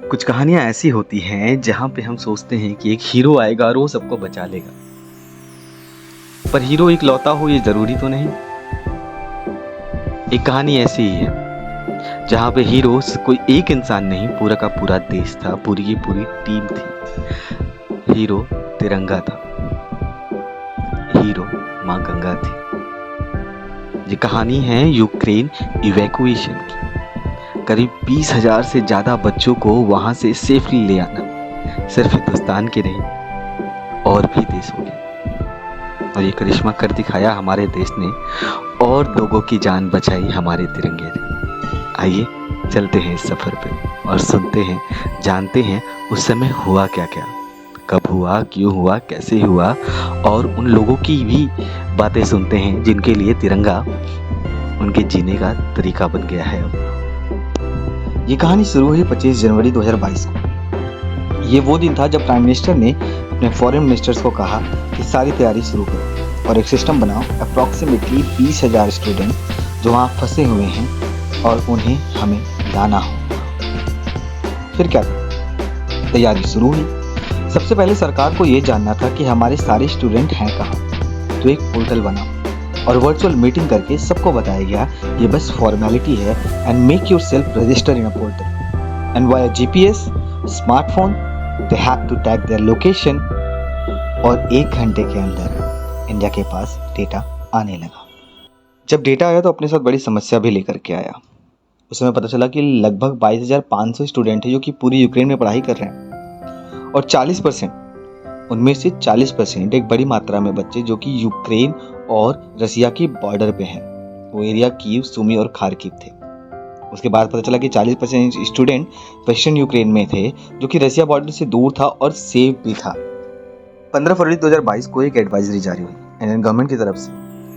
कुछ कहानियां ऐसी होती हैं जहां पे हम सोचते हैं कि एक हीरो आएगा और वो सबको बचा लेगा, पर हीरो एक लौता हो ये जरूरी तो नहीं। एक कहानी ऐसी ही है जहां पे हीरो कोई एक इंसान नहीं, पूरा का पूरा देश था, पूरी की पूरी टीम थी। हीरो तिरंगा था, हीरो माँ गंगा थी। ये कहानी है यूक्रेन इवैक्यूएशन की। करीब 20,000 से ज्यादा बच्चों को वहां से सेफली ले आना सिर्फ हिंदुस्तान के नहीं और भी देशों के, और ये करिश्मा कर दिखाया हमारे देश ने और लोगों की जान बचाई हमारे तिरंगे ने। आइए चलते हैं इस सफर पे और सुनते हैं, जानते हैं उस समय हुआ क्या क्या, कब हुआ, क्यों हुआ, कैसे हुआ, और उन लोगों की भी बातें सुनते हैं जिनके लिए तिरंगा उनके जीने का तरीका बन गया है अब। ये कहानी शुरू हुई 25 जनवरी 2022 को। ये वो दिन था जब प्राइम मिनिस्टर ने अपने फॉरेन मिनिस्टर्स को कहा कि सारी तैयारी शुरू करो और एक सिस्टम बनाओ। अप्रॉक्सीमेटली 20,000 स्टूडेंट जो वहाँ फंसे हुए हैं और उन्हें हमें लाना हो। फिर क्या था? तैयारी शुरू हुई। सबसे पहले सरकार को ये जानना था कि हमारे सारे स्टूडेंट हैं कहाँ, तो एक पोर्टल बना और वर्चुअल मीटिंग करके सबको बताया गया ये बस फॉर्मेलिटी है and make yourself register in a portal and via GPS smartphone they have to tag their location. और 1 घंटे के अंदर इंडिया के पास डेटा आने लगा। जब डेटा आया तो अपने साथ बड़ी समस्या भी लेकर के आया। उस समय पता चला कि लगभग 22,500 स्टूडेंट हैं जो कि पूरी यूक्रेन में पढ़ाई कर रहे हैं और 40% उनमें से 40% एक बड़ी मात्रा में बच्चे जो कि यूक्रेन और रसिया की बॉर्डर पे हैं। वो एरिया कीव, सुमी और खार्किव थे। उसके बाद पता चला कि 40% स्टूडेंट वेस्टर्न यूक्रेन में थे जो कि रसिया बॉर्डर से दूर था और सेफ भी था। 15 फरवरी 2022 को एक एडवाइजरी जारी हुई इंडियन गवर्नमेंट की तरफ से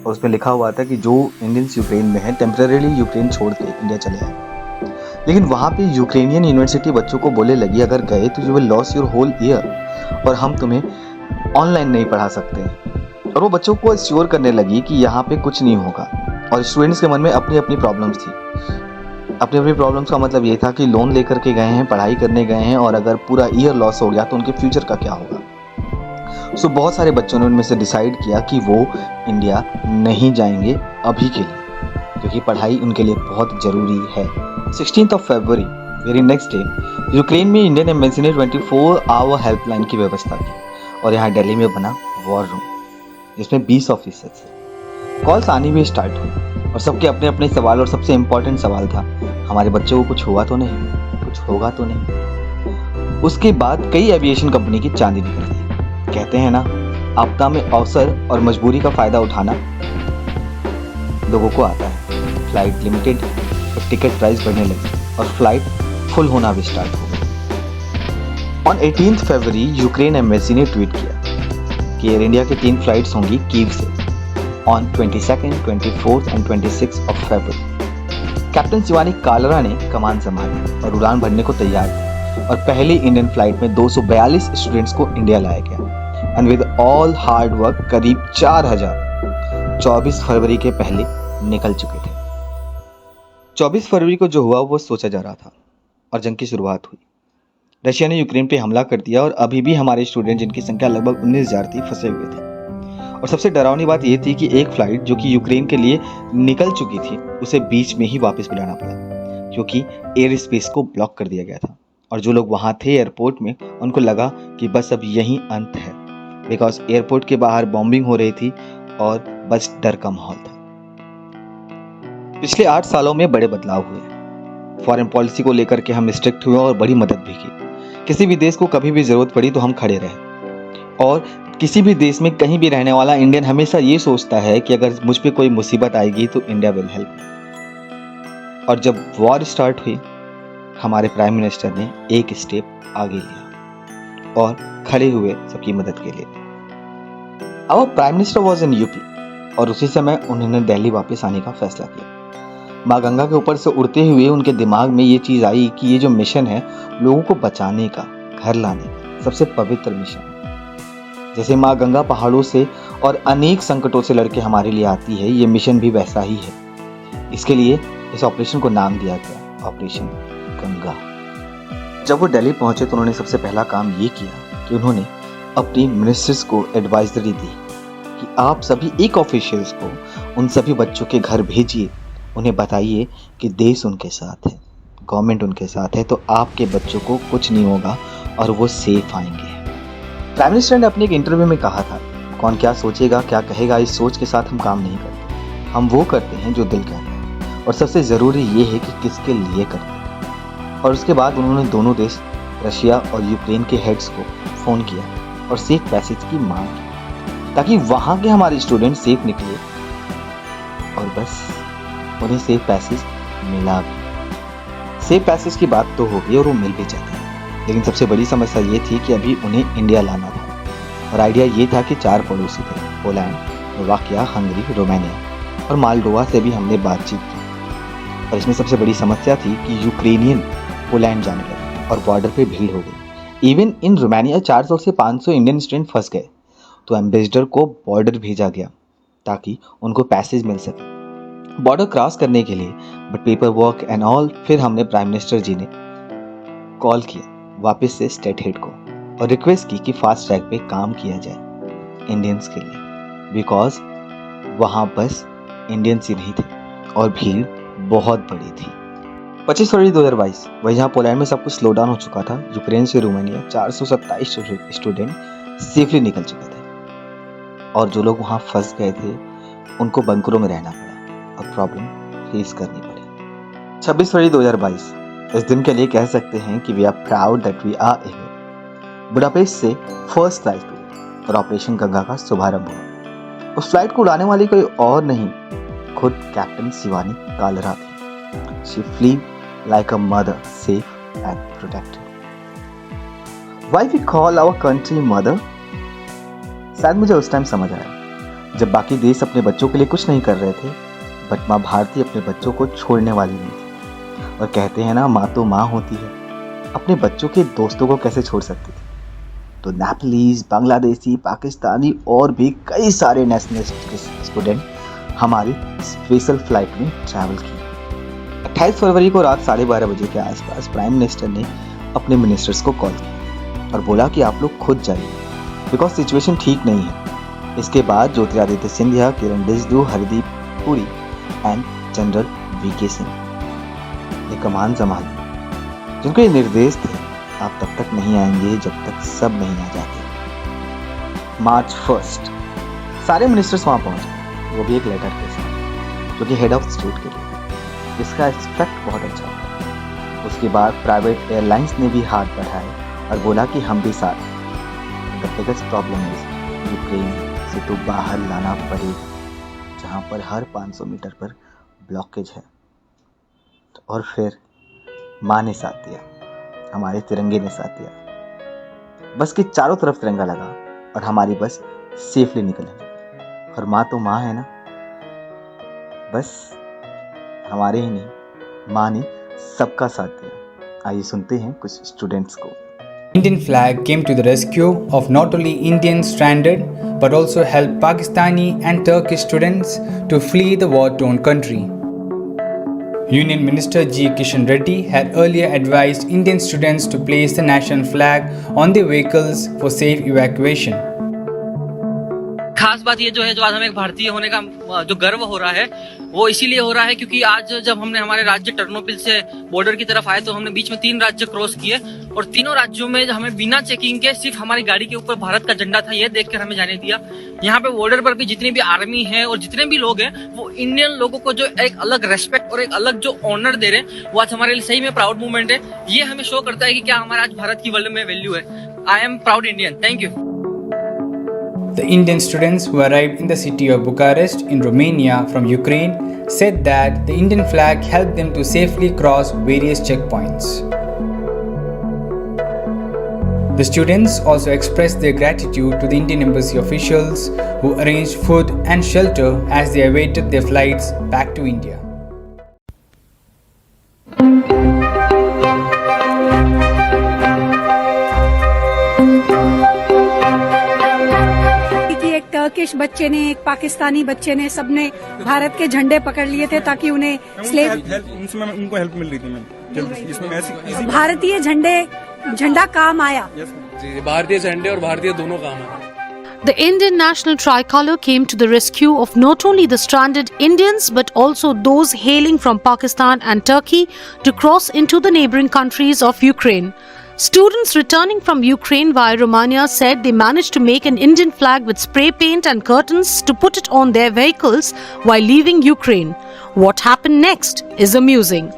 और उसमें लिखा हुआ था कि जो इंडियंस यूक्रेन में हैं टेम्परेरीली यूक्रेन छोड़ के इंडिया चले आए। लेकिन वहाँ पे यूक्रेनियन यूनिवर्सिटी बच्चों को बोले लगी अगर गए तो you will loss your whole year और हम तुम्हें ऑनलाइन नहीं पढ़ा सकते। और वो बच्चों को एश्योर करने लगी कि यहाँ पे कुछ नहीं होगा। और स्टूडेंट्स के मन में अपनी अपनी प्रॉब्लम्स थी। अपनी अपनी प्रॉब्लम्स का मतलब ये था कि लोन लेकर के गए हैं, पढ़ाई करने गए हैं और अगर पूरा ईयर लॉस हो गया तो उनके फ्यूचर का क्या होगा। सो बहुत सारे बच्चों ने उनमें से डिसाइड किया कि वो इंडिया नहीं जाएंगे अभी के लिए, क्योंकि पढ़ाई उनके लिए बहुत ज़रूरी है। 16 फरवरी वेरी नेक्स्ट डे यूक्रेन में इंडियन एम्बेसी ने 24 आवर हेल्पलाइन की व्यवस्था की और यहाँ दिल्ली में बना वॉर रूम जिसमें 20 ऑफिसर्स थे। कॉल्स आनी भी स्टार्ट हुई और सबके अपने अपने सवाल, और सबसे इम्पोर्टेंट सवाल था हमारे बच्चों को कुछ हुआ तो नहीं, कुछ होगा तो नहीं। उसके बाद कई एविएशन कंपनी की चांदी निकल गई। कहते हैं ना, आपदा में अवसर और मजबूरी का फायदा उठाना लोगों को आता है। फ्लाइट लिमिटेड और टिकट प्राइस बढ़ने लगी और फ्लाइट फुल होना भी स्टार्ट हो गई। ऑन 18 फरवरी यूक्रेन एम्बेसी ने ट्वीट किया कि एयर इंडिया की 3 फ्लाइट्स होंगी कीव से on 22nd, 24th and 26 of February. Captain Shivani Kalra ने कमान संभाली और उड़ान भरने को तैयार थी और पहली इंडियन फ्लाइट में 242 स्टूडेंट्स को इंडिया लाया गया and with all hard work करीब 4,000 24 फरवरी के पहले निकल चुके थे। 24 फरवरी को जो हुआ वो सोचा जा रहा था और जंग की शुरुआत हुई। रशिया ने यूक्रेन पे हमला कर दिया और अभी भी हमारे स्टूडेंट जिनकी संख्या लगभग 19,000 थी फंसे हुए थे। और सबसे डरावनी बात यह थी कि एक फ्लाइट जो कि यूक्रेन के लिए निकल चुकी थी उसे बीच में ही वापस बुलाना पड़ा क्योंकि एयर स्पेस को ब्लॉक कर दिया गया था और जो लोग वहाँ थे एयरपोर्ट में उनको लगा कि बस अब यही अंत है, बिकॉज एयरपोर्ट के बाहर बॉम्बिंग हो रही थी और बस डर का माहौल था। पिछले 8 सालों में बड़े बदलाव हुए। फॉरेन पॉलिसी को लेकर के हम स्ट्रिक्ट हुए और बड़ी मदद भी की। किसी भी देश को कभी भी जरूरत पड़ी तो हम खड़े रहे। और किसी भी देश में कहीं भी रहने वाला इंडियन हमेशा ये सोचता है कि अगर मुझ पे कोई मुसीबत आएगी तो इंडिया विल हेल्प। और जब वॉर स्टार्ट हुई हमारे प्राइम मिनिस्टर ने एक स्टेप आगे लिया और खड़े हुए सबकी मदद के लिए। Our prime minister was in UP और उसी समय उन्होंने दिल्ली वापस आने का फैसला किया। माँ गंगा के ऊपर से उड़ते हुए उनके दिमाग में ये चीज़ आई कि ये जो मिशन है लोगों को बचाने का, घर लाने का सबसे पवित्र मिशन है। जैसे माँ गंगा पहाड़ों से और अनेक संकटों से लड़के हमारे लिए आती है, ये मिशन भी वैसा ही है। इसके लिए इस ऑपरेशन को नाम दिया गया ऑपरेशन गंगा। जब वो दिल्ली पहुंचे तो उन्होंने सबसे पहला काम ये किया कि उन्होंने अपनी मिनिस्टर्स को एडवाइजरी दी कि आप सभी एक ऑफिशियल्स को उन सभी बच्चों के घर भेजिए, उन्हें बताइए कि देश उनके साथ है, गवर्नमेंट उनके साथ है, तो आपके बच्चों को कुछ नहीं होगा और वो सेफ आएंगे। प्राइम मिनिस्टर ने अपने एक इंटरव्यू में कहा था, कौन क्या सोचेगा क्या कहेगा इस सोच के साथ हम काम नहीं करते, हम वो करते हैं जो दिल कहता है, और सबसे ज़रूरी ये है कि किसके लिए करते हैं। और उसके बाद उन्होंने दोनों देश रशिया और यूक्रेन के हेड्स को फ़ोन किया और सेफ पैसेज की मांग की ताकि वहाँ के हमारे स्टूडेंट सेफ निकले, और बस उन्हें सेफ पैसेज मिला भी। सेफ पैसेज की बात तो हो गई और वो मिल भी जाता है, लेकिन सबसे बड़ी समस्या ये थी कि अभी उन्हें इंडिया लाना था और आइडिया ये था कि 4 पड़ोसी थे, पोलैंड, स्लोवाकिया, हंगरी, रोमानिया और मालडोवा से भी हमने बातचीत की। और इसमें सबसे बड़ी समस्या थी कि यूक्रेनियन पोलैंड जाने लगे और बॉर्डर पे भीड़ हो गई। इवन इन रोमानिया 400 से 500 इंडियन स्टूडेंट फंस गए, तो एम्बेसडर को बॉर्डर भेजा गया ताकि उनको पैसेज मिल सके बॉर्डर क्रॉस करने के लिए, but paper work and all. फिर हमने प्राइम मिनिस्टर जी ने कॉल किया वापस से स्टेट हेड को और रिक्वेस्ट की कि फास्ट ट्रैक पे काम किया जाए इंडियंस के लिए, बिकॉज वहाँ बस इंडियंस ही नहीं थे और भीड़ बहुत बड़ी थी। 25 फरवरी 2022 वही जहाँ पोलैंड में सब कुछ स्लो डाउन हो चुका था, यूक्रेन से रोमानिया 427 स्टूडेंट सेफली निकल चुके थे और जो लोग वहाँ फंस गए थे उनको बंकरों में रहना पड़ा और प्रॉब्लम फेस करनी पड़ी। 26 फरवरी 2022 इस दिन के लिए कह सकते हैं कि we are proud that we are here. Budapest से फर्स्ट फ्लाइट हुई और ऑपरेशन गंगा का शुभारंभ हुआ। उस फ्लाइट को उड़ाने वाली कोई और नहीं, खुद कैप्टन शिवानी कालरा थी। She flew like a mother, safe and protected. Why we call our country mother? शायद मुझे उस टाइम समझ आया जब बाकी देश अपने बच्चों के लिए कुछ नहीं कर रहे थे, बट माँ भारती अपने बच्चों को छोड़ने वाली नहीं थी। और कहते हैं ना, माँ तो माँ होती है, अपने बच्चों के दोस्तों को कैसे छोड़ सकती थी। तो नेपालीज, बांग्लादेशी, पाकिस्तानी और भी कई सारे नेशनलिस्ट के स्टूडेंट हमारी स्पेशल फ्लाइट में ट्रैवल किया। 28 फरवरी को रात 12:30 बजे के आसपास प्राइम मिनिस्टर ने अपने मिनिस्टर्स को कॉल किया और बोला कि आप लोग खुद जाइए, बिकॉज सिचुएशन ठीक नहीं है। इसके बाद ज्योतिरादित्य सिंधिया, किरण रिजिजू, हरदीप पुरी एंड जनरल वीके सिंह ने कमान संभाली, जिनको ये निर्देश थे, आप तब तक नहीं आएंगे जब तक सब नहीं आ जाते। मार्च 1 सारे मिनिस्टर्स वहाँ पहुँच गए, वो भी एक लेटर के साथ, जो कि हेड ऑफ स्टेट के लिए, जिसका एक्सपेक्ट बहुत अच्छा था। उसके बाद प्राइवेट एयरलाइंस ने भी हाथ बढ़ाए और बोला कि हम भी साथ हैं। The biggest problem is Ukraine से तो बाहर लाना पड़ेगा, जहाँ पर हर 500 मीटर पर ब्लॉकेज है। और फिर माँ ने साथ दिया, हमारे तिरंगे ने साथ दिया। बस के चारों तरफ तिरंगा लगा और हमारी बस सेफली निकल गई। और माँ तो माँ है ना, बस हमारे ही नहीं, माँ ने सबका साथ दिया। आइए सुनते हैं कुछ स्टूडेंट्स को। Indian flag came to the rescue of not only Indians stranded but also helped Pakistani and Turkish students to flee the war-torn country. Union Minister G. Kishan Reddy had earlier advised Indian students to place the national flag on their vehicles for safe evacuation. खास बात ये जो है, जो आज हमें भारतीय होने का जो गर्व हो रहा है, वो इसीलिए हो रहा है क्योंकि आज जब हमने हमारे राज्य टर्नोपिल से बॉर्डर की तरफ आए तो हमने बीच में 3 राज्य क्रॉस किए और तीनों राज्यों में हमें बिना चेकिंग के सिर्फ हमारी गाड़ी के ऊपर भारत का झंडा था, ये देखकर हमें जाने दिया। यहाँ पे बॉर्डर पर भी जितनी भी आर्मी है और जितने भी लोग हैं, वो इंडियन लोगों को जो एक अलग रेस्पेक्ट और एक अलग जो ऑनर दे रहे हैं, वो आज हमारे लिए सही में प्राउड मूवमेंट है। ये हमें शो करता है कि क्या हमारा आज भारत की वर्ल्ड में वैल्यू है। I am proud Indian. Thank you. The Indian students who arrived in the city of Bucharest in Romania from Ukraine said that the Indian flag helped them to safely cross various checkpoints. The students also expressed their gratitude to the Indian embassy officials who arranged food and shelter as they awaited their flights back to India. Turkish बच्चे ने, एक पाकिस्तानी बच्चे ने, सबने भारत के झंडे पकड़ लिए थे ताकि उन्हें स्लेव उनको हेल्प मिल रही थी। मैम इसमें भारतीय झंडे झंडा काम आया? जी, भारतीय झंडे और भारतीय दोनों काम है। The Indian national tricolor came to the rescue of not only the stranded Indians but also those hailing from Pakistan and Turkey to cross into the neighboring countries of Ukraine. Students returning from Ukraine via Romania said they managed to make an Indian flag with spray paint and curtains to put it on their vehicles while leaving Ukraine. What happened next is amusing.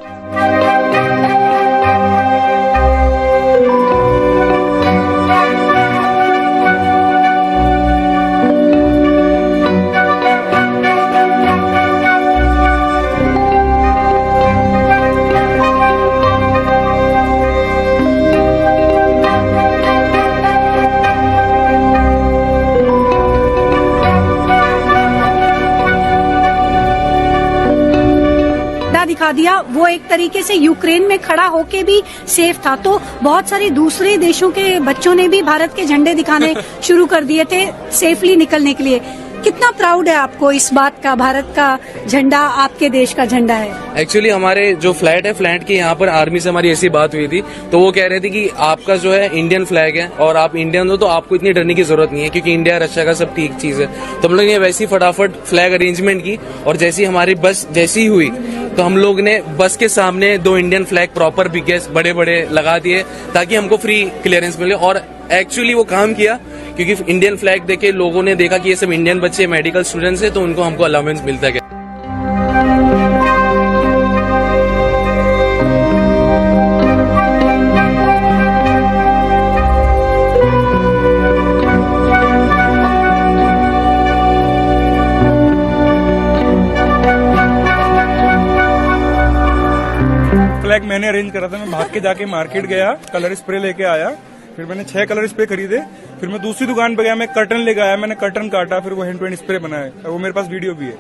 दिखा दिया, वो एक तरीके से Ukraine में खड़ा होके भी सेफ था। तो बहुत सारे दूसरे देशों के बच्चों ने भी भारत के झंडे दिखाने शुरू कर दिए थे सेफली निकलने के लिए। कितना प्राउड है आपको इस बात का, भारत का झंडा आपके देश का झंडा है? एक्चुअली हमारे जो फ्लैट है, फ्लैट के यहाँ पर आर्मी से हमारी ऐसी बात हुई थी, तो वो कह रहे थे कि आपका जो है इंडियन फ्लैग है और आप इंडियन हो तो आपको इतनी डरने की जरूरत नहीं है क्योंकि इंडिया रशिया का सब ठीक चीज है। तो हम लोग ने वैसी फटाफट फ्लैग अरेंजमेंट की और जैसी हमारी बस जैसी हुई तो हम लोग ने बस के सामने 2 इंडियन फ्लैग प्रॉपर बिगेस्ट बड़े बड़े लगा दिए ताकि हमको फ्री क्लियरेंस मिले। और एक्चुअली वो काम किया क्योंकि इंडियन फ्लैग देखे लोगों ने देखा कि ये सब इंडियन बच्चे मेडिकल स्टूडेंट्स हैं तो उनको हमको अलाउंस मिलता है। फ्लैग मैंने अरेंज करा था। मैं भाग के जाके मार्केट गया, कलर स्प्रे लेके आया, फिर मैंने 6 कलर स्प्रे खरीदे। फिर मैं दूसरी दुकान पे गया, मैं कर्टन लेके आया, मैंने कर्टन काटा, फिर वो हैंड टू हैंड स्प्रे बनाया। वो मेरे पास वीडियो भी है।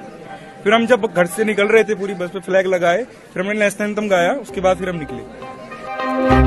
फिर हम जब घर से निकल रहे थे पूरी बस पे फ्लैग लगाए, फिर हमने नेशनल एंथम गाया, उसके बाद फिर हम निकले।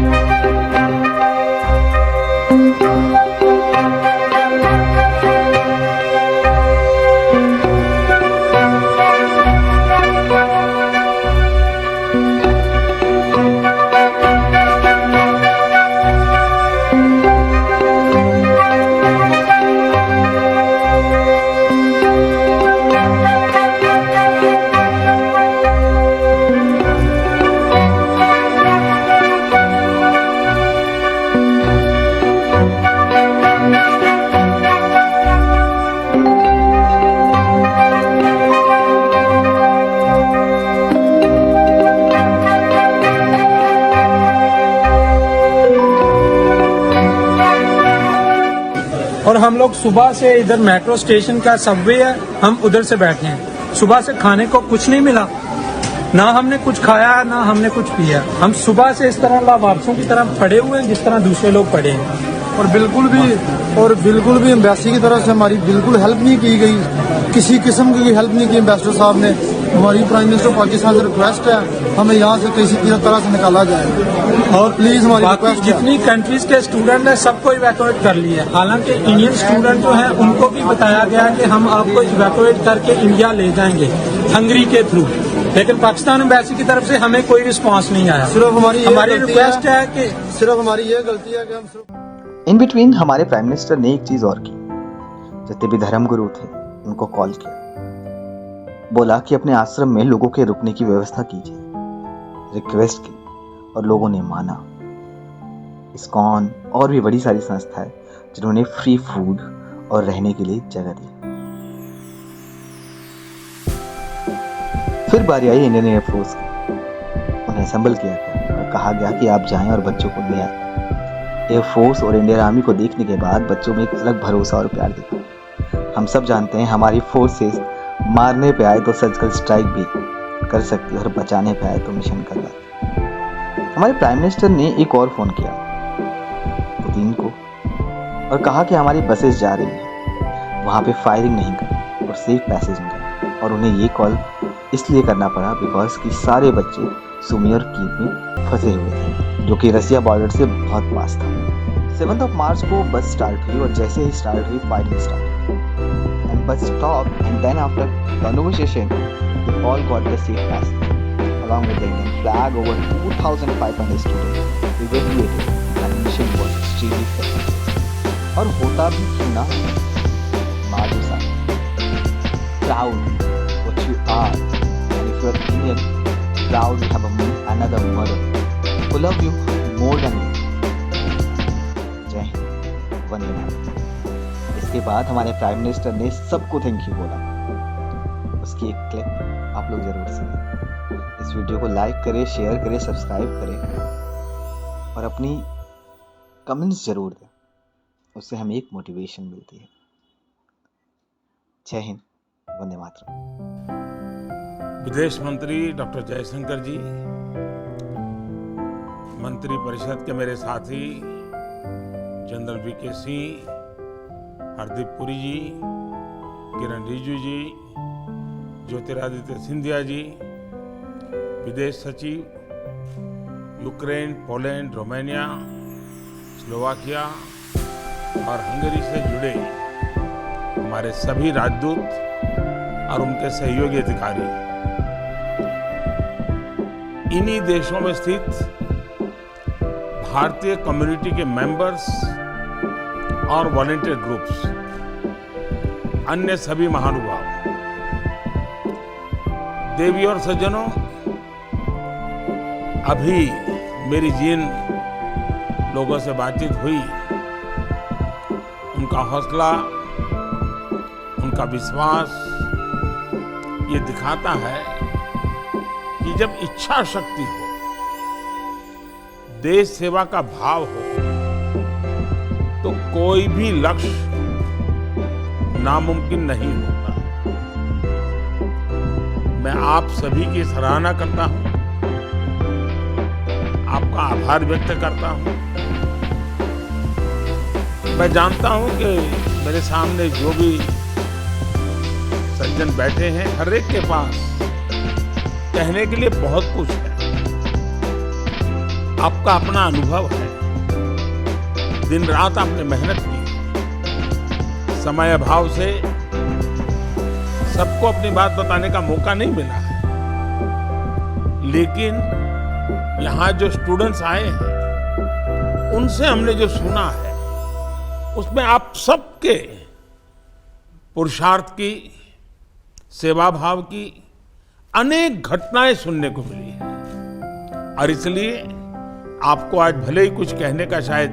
और हम लोग सुबह से इधर मेट्रो स्टेशन का सबवे है, हम उधर से बैठे हैं। सुबह से खाने को कुछ नहीं मिला, ना हमने कुछ खाया ना हमने कुछ पिया। हम सुबह से इस तरह लावारसों की तरह पड़े हुए हैं जिस तरह दूसरे लोग पड़े हैं। और बिल्कुल भी एम्बेसी की तरफ से हमारी बिल्कुल हेल्प नहीं की गई, किसी किस्म की हेल्प नहीं की एम्बेसडर साहब ने। हमारी प्राइम मिनिस्टर पाकिस्तान से रिक्वेस्ट है हमें यहाँ से किसी तरह से निकाला जाए और प्लीज हमारी रिक्वेस्ट। जितनी कंट्रीज के स्टूडेंट हैं सबको इवैक्यूएट कर लिए। हालांकि इंडियन स्टूडेंट जो हैं उनको भी बताया गया कि हम आपको इवैक्यूएट करके इंडिया ले जाएंगे हंगरी के थ्रू, लेकिन पाकिस्तान एम्बेसी की तरफ से हमें कोई रिस्पांस नहीं आया। सिर्फ हमारी रिक्वेस्ट है कि सिर्फ हमारी ये गलती है कि हम सिर्फ इन बिटवीन हमारे प्राइम मिनिस्टर ने एक चीज और की। जितने भी धर्मगुरु थे उनको कॉल किया, बोला कि अपने आश्रम में लोगों के रुकने की व्यवस्था कीजिए। रिक्वेस्ट की और लोगों ने माना। इस्कॉन और भी बड़ी सारी संस्थाएं जिन्होंने फ्री फूड और रहने के लिए जगह दी। फिर बारी आई इंडियन एयरफोर्स की। उन्हें असेंबल किया गया और कहा गया कि आप जाएं और बच्चों को ले आए। एयरफोर्स और इंडियन आर्मी को देखने के बाद बच्चों में एक अलग भरोसा और प्यार दिखा। हम सब जानते हैं हमारी फोर्सेस मारने पे आए तो सर्जिकल स्ट्राइक भी कर सकती है और बचाने पे आए तो मिशन कर पाती। हमारे प्राइम मिनिस्टर ने एक और फोन किया पुतिन को और कहा कि हमारी बसेस जा रही हैं, वहाँ पे फायरिंग नहीं करें और सेफ पैसेज मिले। और उन्हें ये कॉल इसलिए करना पड़ा बिकॉज कि सारे बच्चे सुमी और कीव में फंसे हुए थे जो कि रसिया बॉर्डर से बहुत पास था। 7 मार्च को बस स्टार्ट हुई और जैसे ही स्टार्ट हुई फायरिंग स्टार्ट हुई एंड बस stop and then after conversation they all got the safe passage along with the Indian flag. Over 2,500 students evacuated and जीवित करती और होता भी क्यों ना माँ के साथ proud what you are, and if you are Indian, proud you have another mother who love you more than you. जय हिंद, वंदे मातरम। इसके बाद हमारे प्राइम मिनिस्टर ने सबको थैंक यू बोला। उसकी एक क्लिप आप लोग जरूर सुनिए। इस वीडियो को लाइक करें, शेयर करें, सब्सक्राइब करें और अपनी कमेंट्स जरूर दें। उससे हमें एक मोटिवेशन मिलती है। जय हिंद, वंदे मातरम। विदेश मंत्री डॉक्टर जयशंकर जी, मंत्री परिषद के मेरे साथी जनरल वीके सिंह, हरदीप पुरी जी, किरण रिजिजू जी, ज्योतिरादित्य सिंधिया जी, विदेश सचिव, यूक्रेन, पोलैंड, रोमानिया, स्लोवाकिया और हंगरी से जुड़े हमारे सभी राजदूत और उनके सहयोगी अधिकारी, इन्हीं देशों में स्थित भारतीय कम्युनिटी के मेंबर्स और वॉलंटियर ग्रुप्स, अन्य सभी महानुभाव, देवी और सज्जनों, अभी मेरी जिन लोगों से बातचीत हुई, उनका हौसला, उनका विश्वास ये दिखाता है कि जब इच्छा शक्ति हो, देश सेवा का भाव हो, तो कोई भी लक्ष्य नामुमकिन नहीं होता। मैं आप सभी की सराहना करता हूं, आपका आभार व्यक्त करता हूं। मैं जानता हूं कि मेरे सामने जो भी सज्जन बैठे हैं, हर एक के पास कहने के लिए बहुत कुछ है। आपका अपना अनुभव है, दिन रात आपने मेहनत की, समय अभाव से सबको अपनी बात बताने का मौका नहीं मिला है, लेकिन यहाँ जो स्टूडेंट्स आए हैं, उनसे हमने जो सुना है, उसमें आप सबके पुरुषार्थ की, सेवा भाव की अनेक घटनाएं सुनने को मिली है। और इसलिए आपको आज भले ही कुछ कहने का शायद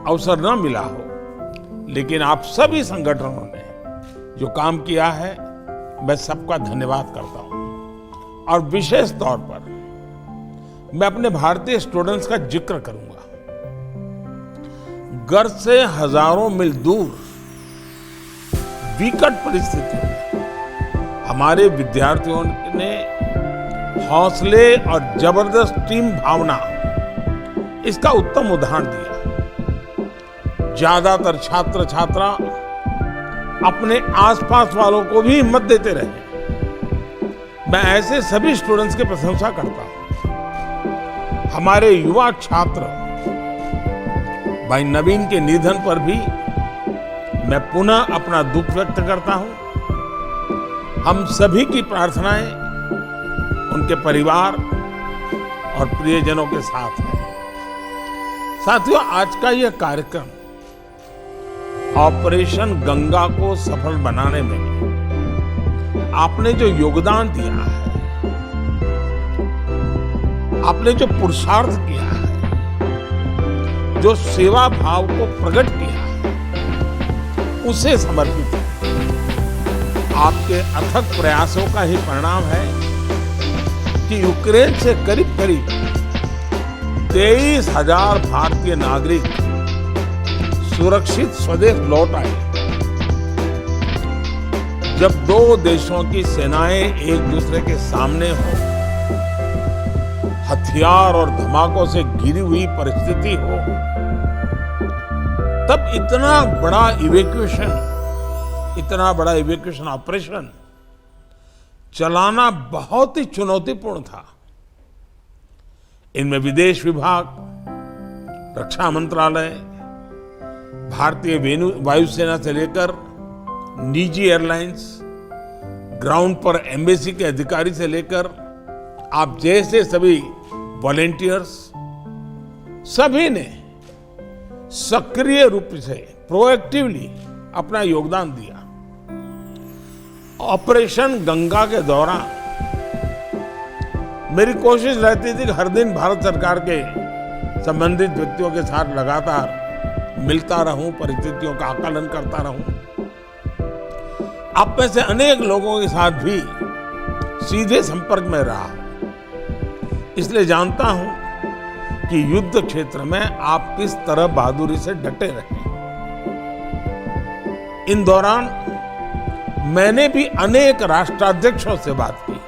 अवसर न मिला हो, लेकिन आप सभी संगठनों ने जो काम किया है, मैं सबका धन्यवाद करता हूं। और विशेष तौर पर मैं अपने भारतीय स्टूडेंट्स का जिक्र करूंगा। घर से हजारों मील दूर विकट परिस्थितियों में हमारे विद्यार्थियों ने हौसले और जबरदस्त टीम भावना, इसका उत्तम उदाहरण दिया। ज्यादातर छात्र छात्रा अपने आसपास वालों को भी हिम्मत देते रहे। मैं ऐसे सभी स्टूडेंट्स की प्रशंसा करता हूं। हमारे युवा छात्र भाई नवीन के निधन पर भी मैं पुनः अपना दुख व्यक्त करता हूं। हम सभी की प्रार्थनाएं उनके परिवार और प्रियजनों के साथ है। साथियों, आज का यह कार्यक्रम ऑपरेशन गंगा को सफल बनाने में आपने जो योगदान दिया है, आपने जो पुरुषार्थ किया है, जो सेवा भाव को प्रकट किया है, उसे समर्पित है। आपके अथक प्रयासों का ही परिणाम है कि यूक्रेन से करीब करीब 23,000 भारतीय नागरिक सुरक्षित स्वदेश लौट आए। जब दो देशों की सेनाएं एक दूसरे के सामने हो, हथियार और धमाकों से घिरी हुई परिस्थिति हो, तब इतना बड़ा इवैक्यूएशन ऑपरेशन चलाना बहुत ही चुनौतीपूर्ण था। इनमें विदेश विभाग, रक्षा मंत्रालय, भारतीय वायुसेना से लेकर निजी एयरलाइंस, ग्राउंड पर एम्बेसी के अधिकारी से लेकर आप जैसे सभी वॉलेंटियर्स, सभी ने सक्रिय रूप से प्रोएक्टिवली अपना योगदान दिया। ऑपरेशन गंगा के दौरान मेरी कोशिश रहती थी कि हर दिन भारत सरकार के संबंधित व्यक्तियों के साथ लगातार मिलता रहूं, परिस्थितियों का आकलन करता रहूं। आप में से अनेक लोगों के साथ भी सीधे संपर्क में रहा, इसलिए जानता हूं कि युद्ध क्षेत्र में आप किस तरह बहादुरी से डटे रहे। इन दौरान मैंने भी अनेक राष्ट्राध्यक्षों से बात की,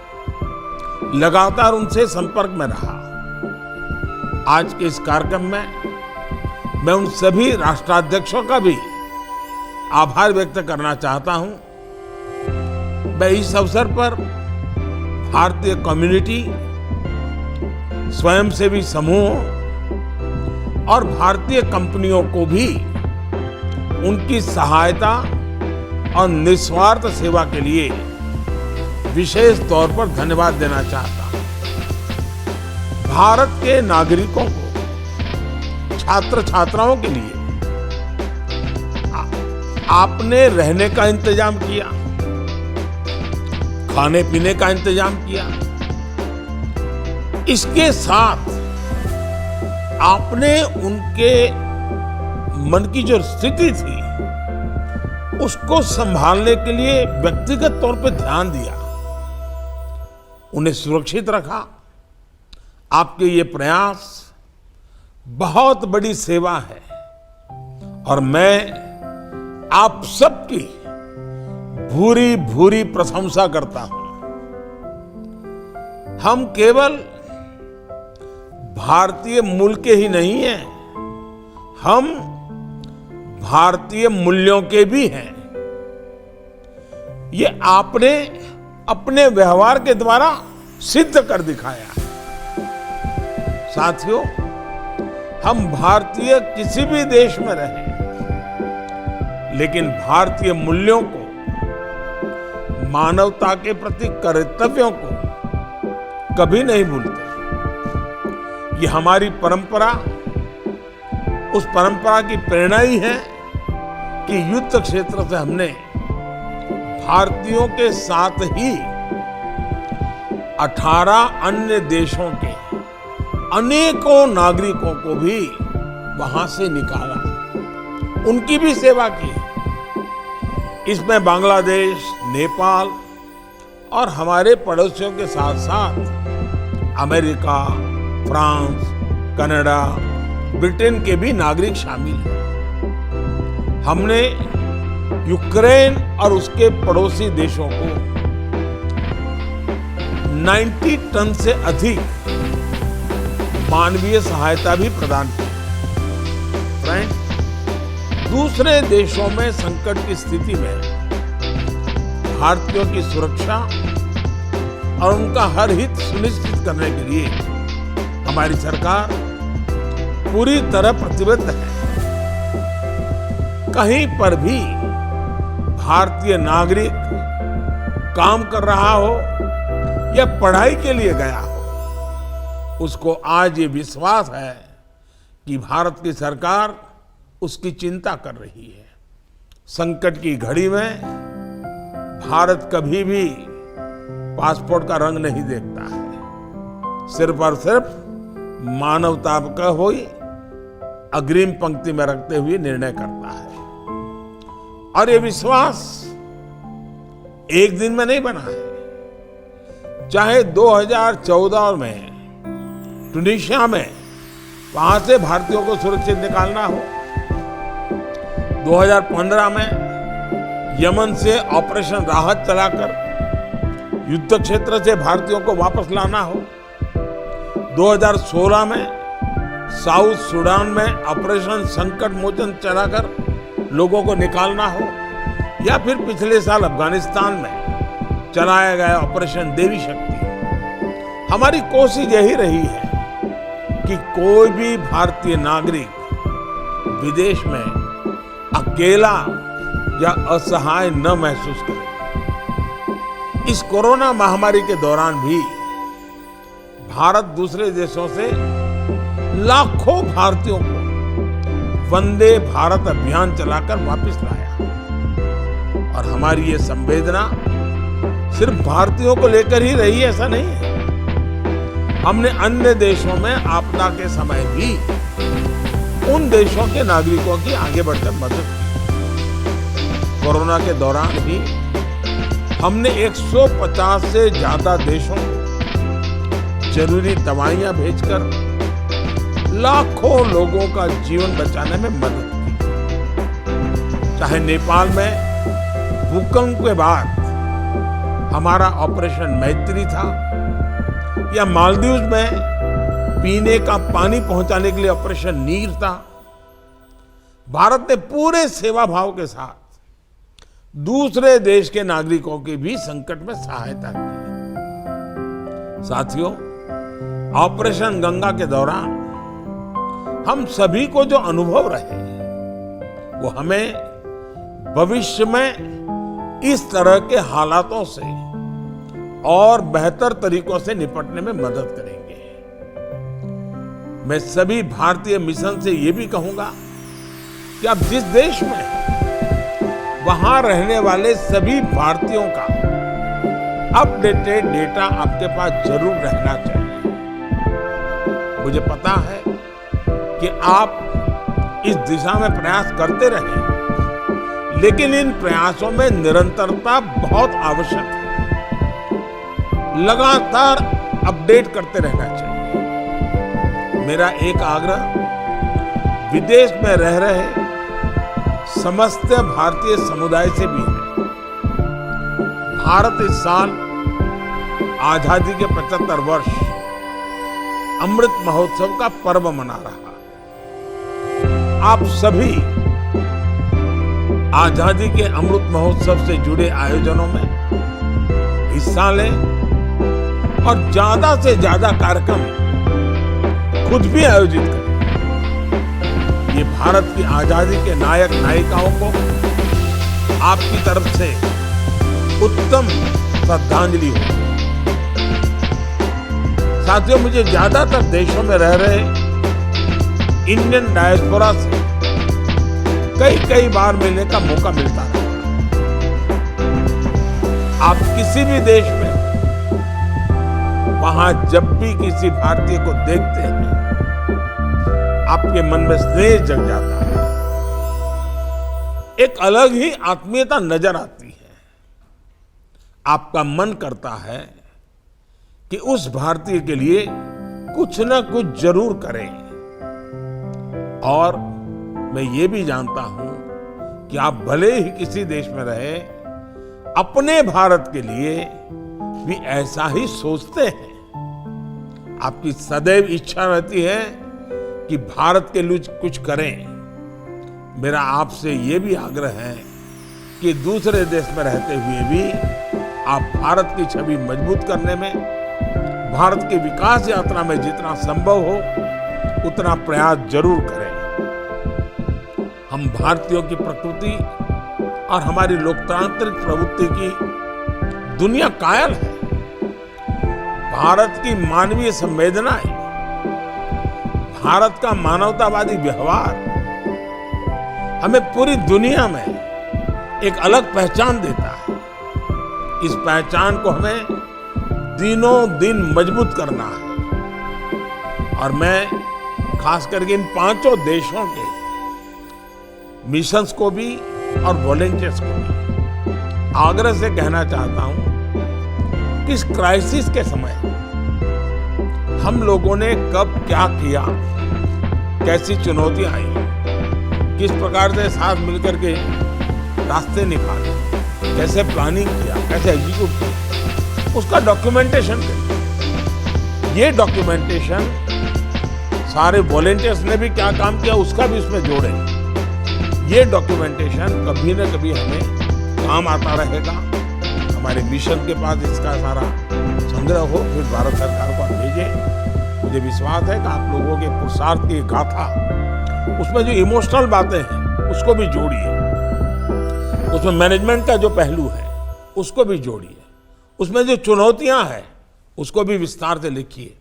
लगातार उनसे संपर्क में रहा। आज के इस कार्यक्रम में मैं उन सभी राष्ट्राध्यक्षों का भी आभार व्यक्त करना चाहता हूं। मैं इस अवसर पर भारतीय कम्युनिटी, स्वयंसेवी समूह और भारतीय कंपनियों को भी उनकी सहायता और निस्वार्थ सेवा के लिए विशेष तौर पर धन्यवाद देना चाहता हूं। भारत के नागरिकों को, छात्र छात्राओं के लिए आपने रहने का इंतजाम किया, खाने पीने का इंतजाम किया। इसके साथ आपने उनके मन की जो स्थिति थी उसको संभालने के लिए व्यक्तिगत तौर पर ध्यान दिया, उन्हें सुरक्षित रखा। आपके ये प्रयास बहुत बड़ी सेवा है और मैं आप सबकी भूरी भूरी प्रशंसा करता हूं। हम केवल भारतीय मूल के ही नहीं हैं, हम भारतीय मूल्यों के भी हैं। ये आपने अपने व्यवहार के द्वारा सिद्ध कर दिखाया। साथियों, हम भारतीय किसी भी देश में रहें, लेकिन भारतीय मूल्यों को, मानवता के प्रति कर्तव्यों को कभी नहीं भूलते। ये हमारी परंपरा, उस परंपरा की प्रेरणा ही है कि युद्ध क्षेत्र से हमने भारतीयों के साथ ही 18 अन्य देशों के अनेकों नागरिकों को भी वहां से निकाला, उनकी भी सेवा की। इसमें बांग्लादेश, नेपाल और हमारे पड़ोसियों के साथ साथ अमेरिका, फ्रांस, कनाडा, ब्रिटेन के भी नागरिक शामिल हैं। हमने यूक्रेन और उसके पड़ोसी देशों को 90 टन से अधिक मानवीय सहायता भी प्रदान की। फ्रेंड्स, दूसरे देशों में संकट की स्थिति में भारतीयों की सुरक्षा और उनका हर हित सुनिश्चित करने के लिए हमारी सरकार पूरी तरह प्रतिबद्ध है। कहीं पर भी भारतीय नागरिक काम कर रहा हो या पढ़ाई के लिए गया हो, उसको आज ये विश्वास है कि भारत की सरकार उसकी चिंता कर रही है। संकट की घड़ी में भारत कभी भी पासपोर्ट का रंग नहीं देखता है, सिर्फ और सिर्फ मानवता का होई अग्रिम पंक्ति में रखते हुए निर्णय करता है। और ये विश्वास एक दिन में नहीं बना है। चाहे 2014 में ट्यूनीशिया में वहां से भारतीयों को सुरक्षित निकालना हो, 2015 में यमन से ऑपरेशन राहत चलाकर युद्ध क्षेत्र से भारतीयों को वापस लाना हो, 2016 में साउथ सूडान में ऑपरेशन संकट मोचन चलाकर लोगों को निकालना हो, या फिर पिछले साल अफगानिस्तान में चलाया गया ऑपरेशन देवी शक्ति। हमारी कोशिश यही रही है कि कोई भी भारतीय नागरिक विदेश में अकेला या असहाय न महसूस करे। इस कोरोना महामारी के दौरान भी भारत दूसरे देशों से लाखों भारतीयों को वंदे भारत अभियान चलाकर वापस लाया। और हमारी ये संवेदना सिर्फ भारतीयों को लेकर ही रही, ऐसा नहीं है। हमने अन्य देशों में आपदा के समय भी उन देशों के नागरिकों की आगे बढ़कर मदद की। कोरोना के दौरान भी हमने 150 से ज्यादा देशों को जरूरी दवाइयां भेजकर लाखों लोगों का जीवन बचाने में मदद की। चाहे नेपाल में भूकंप के बाद हमारा ऑपरेशन मैत्री था, या मालदीव में पीने का पानी पहुंचाने के लिए ऑपरेशन नीर था, भारत ने पूरे सेवा भाव के साथ दूसरे देश के नागरिकों की भी संकट में सहायता की। साथियों, ऑपरेशन गंगा के दौरान हम सभी को जो अनुभव रहे, वो हमें भविष्य में इस तरह के हालातों से और बेहतर तरीकों से निपटने में मदद करेंगे। मैं सभी भारतीय मिशन से ये भी कहूंगा कि आप जिस देश में वहां रहने वाले सभी भारतीयों का अपडेटेड डेटा आपके पास जरूर रहना चाहिए। मुझे पता है कि आप इस दिशा में प्रयास करते रहे, लेकिन इन प्रयासों में निरंतरता बहुत आवश्यक है। लगातार अपडेट करते रहना चाहिए। मेरा एक आग्रह विदेश में रह रहे समस्त भारतीय समुदाय से भी है। भारत इस साल आजादी के 75 वर्ष अमृत महोत्सव का पर्व मना रहा है। आप सभी आजादी के अमृत महोत्सव से जुड़े आयोजनों में हिस्सा लें और ज्यादा से ज्यादा कार्यक्रम खुद भी आयोजित करें। ये भारत की आजादी के नायक नायिकाओं को आपकी तरफ से उत्तम श्रद्धांजलि हो। साथियों, मुझे ज्यादातर देशों में रह रहे इंडियन डायस्पोरा से कई बार मिलने का मौका मिलता है। आप किसी भी देश में वहां जब भी किसी भारतीय को देखते हैं, आपके मन में स्नेह जग जाता है, एक अलग ही आत्मीयता नजर आती है। आपका मन करता है कि उस भारतीय के लिए कुछ ना कुछ जरूर करें। और मैं ये भी जानता हूं कि आप भले ही किसी देश में रहे, अपने भारत के लिए भी ऐसा ही सोचते हैं। आपकी सदैव इच्छा रहती है कि भारत के लिए कुछ करें। मेरा आपसे ये भी आग्रह है कि दूसरे देश में रहते हुए भी आप भारत की छवि मजबूत करने में, भारत की विकास यात्रा में जितना संभव हो उतना प्रयास जरूर करें। हम भारतीयों की प्रकृति और हमारी लोकतांत्रिक प्रवृत्ति की दुनिया कायल है। भारत की मानवीय संवेदनाएं, भारत का मानवतावादी व्यवहार हमें पूरी दुनिया में एक अलग पहचान देता है। इस पहचान को हमें दिनों दिन मजबूत करना है। और मैं खास करके इन 5 देशों के मिशंस को भी और वॉलंटियर्स को भी आग्रह से कहना चाहता हूं कि इस क्राइसिस के समय हम लोगों ने कब क्या किया, कैसी चुनौतियां आई, किस प्रकार से साथ मिलकर के रास्ते निकाले, कैसे प्लानिंग किया, कैसे एग्जीक्यूट किया, उसका डॉक्यूमेंटेशन करिए। ये डॉक्यूमेंटेशन सारे वॉलंटियर्स ने भी क्या काम किया उसका भी उसमें जोड़े। ये डॉक्यूमेंटेशन कभी न कभी हमें काम आता रहेगा। हमारे मिशन के पास इसका सारा संग्रह हो, फिर भारत सरकार को भेजे। मुझे विश्वास है कि आप लोगों के पुरुषार्थ की गाथा, उसमें जो इमोशनल बातें हैं उसको भी जोड़िए, उसमें मैनेजमेंट का जो पहलू है उसको भी जोड़िए, उसमें जो चुनौतियां हैं उसको भी विस्तार से लिखिए,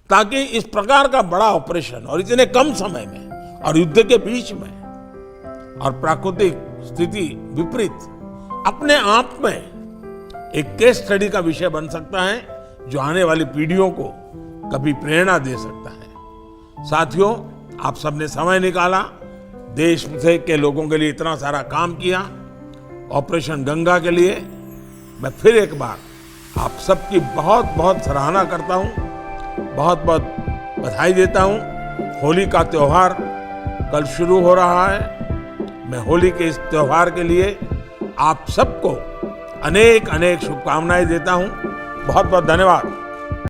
ताकि इस प्रकार का बड़ा ऑपरेशन और इतने कम समय में और युद्ध के बीच में और प्राकृतिक स्थिति विपरीत अपने आप में एक केस स्टडी का विषय बन सकता है, जो आने वाली पीढ़ियों को कभी प्रेरणा दे सकता है। साथियों, आप सबने समय निकाला, देश से के लोगों के लिए इतना सारा काम किया, ऑपरेशन गंगा के लिए मैं फिर एक बार आप सबकी बहुत बहुत सराहना करता हूं, बहुत बहुत बधाई देता हूं। होली का त्योहार कल शुरू हो रहा है। मैं होली के इस त्योहार के लिए आप सबको अनेक अनेक शुभकामनाएं देता हूं। बहुत बहुत धन्यवाद।